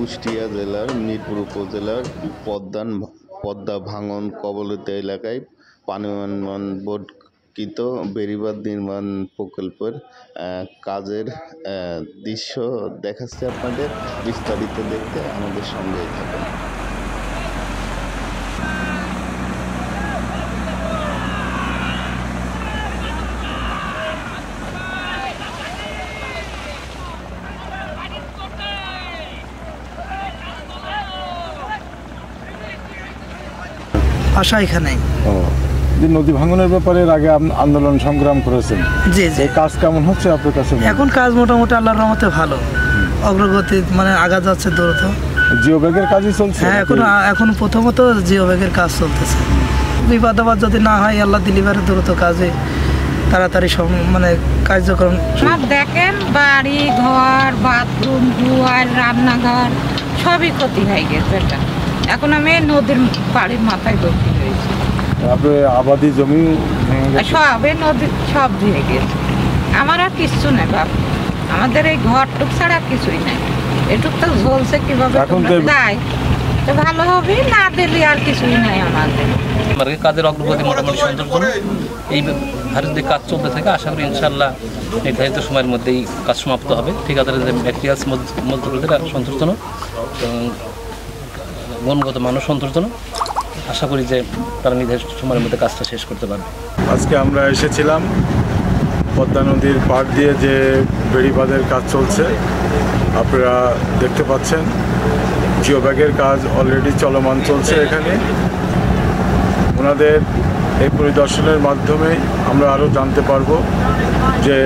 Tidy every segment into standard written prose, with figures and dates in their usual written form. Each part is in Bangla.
কুষ্টিয়া জেলার মিরপুর উপজেলার পদ্মা ভাঙন কবলিত এলাকায় পানি উন্নয়ন বোর্ডকৃত বেড়িবাঁধ নির্মাণ প্রকল্পের কাজের দৃশ্য দেখাচ্ছে আপনাদের। বিস্তারিত দেখতে আমাদের সঙ্গেই থাকুন। আশা এখানে নদী ভাঙনের ব্যাপারে আগে আন্দোলন সংগ্রাম করেছেন। জি জি। কাজ কেমন হচ্ছে আপনার কাছে? এখন কাজ মোটামুটি আল্লাহর রহমতে ভালো, অগ্রগতি মানে আগা যাচ্ছে দ্রুত। জিও ব্যাগের কাজই চলছে? হ্যাঁ, এখন প্রথমত জিও ব্যাগের কাজ চলতেছে। বিপদ আপদ যদি না হয় আল্লাহ দিলিবারে দ্রুত কাজে তাড়াতাড়ি মানে কার্যক্রম। দেখেন বাড়ি ঘর, বাথরুম, দুয়ার, রান্নাঘর সবই ক্ষতি হয়ে গেছে। এখন আমি নদীর বাড়ির মাথায় দক্ষিণ হয়েছি। আবাদি জমি সব নদী সব ধুয়ে গেছে। আমার আর কিচ্ছু নেই বাপ, আমাদের এই ঘরটুক ছাড়া কিছুই নাই। এটুক তো ঝলছে কিভাবে দেয় তো ভালো হবে, না দিলে আর কিছুই নাই আমাদের। কাজের অগ্রগতি মোটামুটি সন্তোষজনক। এই হারে যদি কাজ চলতে থাকে আশা করি ইনশাল্লাহ নির্ধারিত সময়ের মধ্যেই কাজ সমাপ্ত হবে। ঠিকাদারের যে ম্যাটেরিয়ালস মজদুরদের সন্তোষজনক এবং গুণগত মানও সন্তোষজনক। আশা করি যে তারা নির্ধারিত সময়ের মধ্যে কাজটা শেষ করতে পারবে। আজকে আমরা এসেছিলাম পদ্মা নদীর পাড় দিয়ে যে বেড়িবাঁধের কাজ চলছে, আপনারা দেখতে পাচ্ছেন। জিও ব্যাগের কাজ অলরেডি চলমান চলছে এখানে। ওনাদের এই পরিদর্শনের মাধ্যমে আমরা আরও জানতে পারবো যে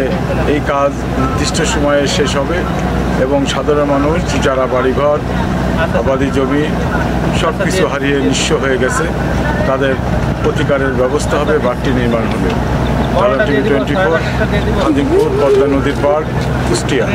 এই কাজ নির্দিষ্ট সময়ে শেষ হবে এবং সাধারণ মানুষ যারা বাড়িঘর, আবাদি জমি সব কিছু হারিয়ে নিঃস্ব হয়ে গেছে তাদের প্রতিকারের ব্যবস্থা হবে, বাঁধটি নির্মাণ হবে। টিভি 24, আজিমপুর, পদ্মা নদীর পাড়, কুষ্টিয়া।